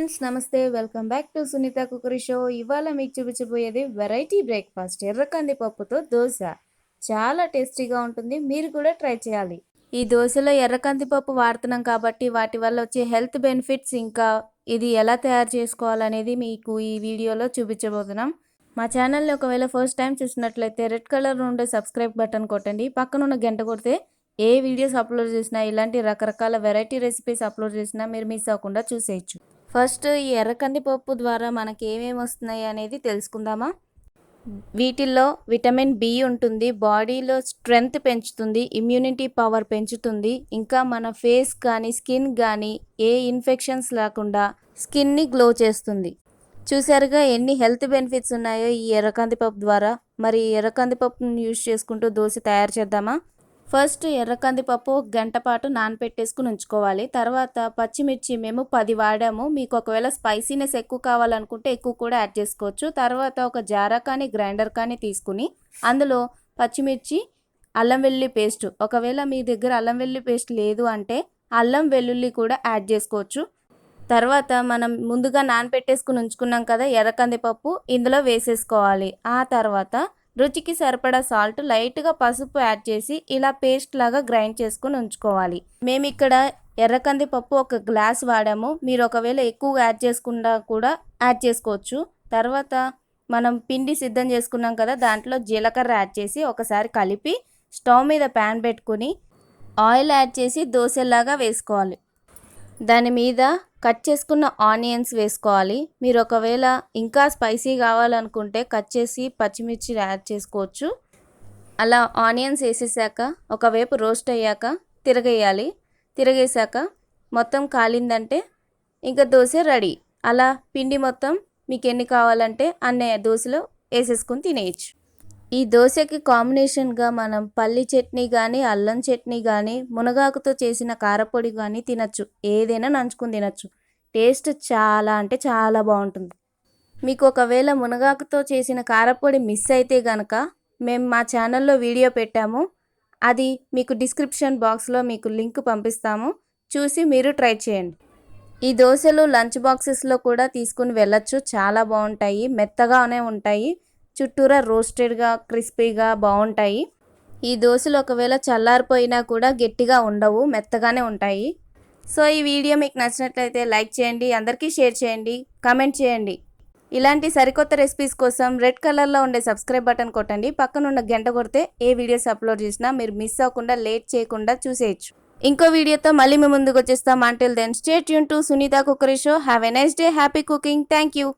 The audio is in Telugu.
ఫ్రెండ్స్ నమస్తే welcome back to Sunitha cookery show. ఇవాళ మీకు చూపించబోయేది వెరైటీ బ్రేక్ఫాస్ట్ ఎర్రకంది పప్పుతో దోశ. చాలా టేస్టీగా ఉంటుంది, మీరు కూడా ట్రై చేయాలి. ఈ దోశలో ఎర్రకంది పప్పు వాడుతున్నాం కాబట్టి వాటి వల్ల వచ్చే హెల్త్ బెనిఫిట్స్ ఇంకా ఇది ఎలా తయారు చేసుకోవాలనేది మీకు ఈ వీడియోలో చూపించబోతున్నాం. మా ఛానల్ని ఒకవేళ ఫస్ట్ టైం చూసినట్లయితే రెడ్ కలర్ ఉండే సబ్స్క్రైబ్ బటన్ కొట్టండి, పక్కనున్న గంట కొడితే ఏ వీడియోస్ అప్లోడ్ చేసినా ఇలాంటి రకరకాల వెరైటీ రెసిపీస్ అప్లోడ్ చేసినా మీరు మిస్ అవ్వకుండా చూసేయచ్చు. ఫస్ట్ ఈ ఎర్రకంది పప్పు ద్వారా మనకి ఏమేమి వస్తున్నాయి అనేది తెలుసుకుందామా. వీటిల్లో విటమిన్ బి ఉంటుంది, బాడీలో స్ట్రెంగ్త్ పెంచుతుంది, ఇమ్యూనిటీ పవర్ పెంచుతుంది, ఇంకా మన ఫేస్ కానీ స్కిన్ కానీ ఏ ఇన్ఫెక్షన్స్ లేకుండా స్కిన్ని గ్లో చేస్తుంది. చూసారుగా ఎన్ని హెల్త్ బెనిఫిట్స్ ఉన్నాయో ఈ ఎర్రకంది పప్పు ద్వారా. మరి ఎర్రకంది పప్పును యూజ్ చేసుకుంటూ దోశ తయారు చేద్దామా. ఫస్ట్ ఎర్రకంది పప్పు గంట పాటు నానపెట్టేసుకుని ఉంచుకోవాలి. తర్వాత పచ్చిమిర్చి మేము 10 వాడాము, మీకు ఒకవేళ స్పైసీనెస్ ఎక్కువ కావాలనుకుంటే ఎక్కువ కూడా యాడ్ చేసుకోవచ్చు. తర్వాత ఒక జారా కానీ గ్రైండర్ కానీ తీసుకుని అందులో పచ్చిమిర్చి, అల్లం వెల్లుల్లి పేస్ట్, ఒకవేళ మీ దగ్గర అల్లం వెల్లుల్లి పేస్ట్ లేదు అంటే అల్లం వెల్లుల్లి కూడా యాడ్ చేసుకోవచ్చు. తర్వాత మనం ముందుగా నానపెట్టేసుకుని ఉంచుకున్నాం కదా ఎర్రకంది పప్పు, ఇందులో వేసేసుకోవాలి. ఆ తర్వాత రుచికి సరిపడా సాల్ట్, లైట్గా పసుపు యాడ్ చేసి ఇలా పేస్ట్ లాగా గ్రైండ్ చేసుకుని ఉంచుకోవాలి. మేము ఇక్కడ ఎర్రకంది పప్పు 1 గ్లాస్ వాడాము, మీరు ఒకవేళ ఎక్కువ యాడ్ చేసుకున్నా కూడా యాడ్ చేసుకోవచ్చు. తర్వాత మనం పిండి సిద్ధం చేసుకున్నాం కదా, దాంట్లో జీలకర్ర యాడ్ చేసి ఒకసారి కలిపి స్టవ్ మీద ప్యాన్ పెట్టుకుని ఆయిల్ యాడ్ చేసి దోశలాగా వేసుకోవాలి. దాని మీద కట్ చేసుకున్న ఆనియన్స్ వేసుకోవాలి. మీరు ఒకవేళ ఇంకా స్పైసీ కావాలనుకుంటే కట్ చేసి పచ్చిమిర్చి యాడ్ చేసుకోవచ్చు. అలా ఆనియన్స్ వేసేసాక ఒకవైపు రోస్ట్ అయ్యాక తిరగేసాక మొత్తం కాలిందంటే ఇంకా దోశ రెడీ. అలా పిండి మొత్తం మీకు ఎన్ని కావాలంటే అన్ని దోశలో వేసేసుకొని తినేయచ్చు. ఈ దోశకి కాంబినేషన్గా మనం పల్లి చట్నీ కానీ, అల్లం చట్నీ కానీ, మునగాకుతో చేసిన కారప్పొడి కానీ తినచ్చు. ఏదైనా నంచుకుని తినచ్చు. టేస్ట్ చాలా అంటే చాలా బాగుంటుంది. మీకు ఒకవేళ మునగాకుతో చేసిన కారప్పొడి మిస్ అయితే కనుక మేము మా ఛానల్లో వీడియో పెట్టాము, అది మీకు డిస్క్రిప్షన్ బాక్స్లో మీకు లింక్ పంపిస్తాము, చూసి మీరు ట్రై చేయండి. ఈ దోశలు లంచ్ బాక్సెస్లో కూడా తీసుకుని వెళ్ళచ్చు, చాలా బాగుంటాయి, మెత్తగానే ఉంటాయి, చుట్టూరా రోస్టెడ్గా క్రిస్పీగా బాగుంటాయి. ఈ దోశలు ఒకవేళ చల్లారిపోయినా కూడా గట్టిగా ఉండవు, మెత్తగానే ఉంటాయి. సో ఈ వీడియో మీకు నచ్చినట్లయితే లైక్ చేయండి, అందరికీ షేర్ చేయండి, కామెంట్ చేయండి. ఇలాంటి సరికొత్త రెసిపీస్ కోసం రెడ్ కలర్లో ఉండే సబ్స్క్రైబ్ బటన్ కొట్టండి, పక్కనున్న గంట కొడితే ఏ వీడియోస్ అప్లోడ్ చేసినా మీరు మిస్ అవ్వకుండా లేట్ చేయకుండా చూసేయచ్చు. ఇంకో వీడియోతో మళ్ళీ మీ ముందుకు వచ్చేస్తాం. Until then stay tuned to Sunitha cookery show. Have a nice day, happy cooking, thank you.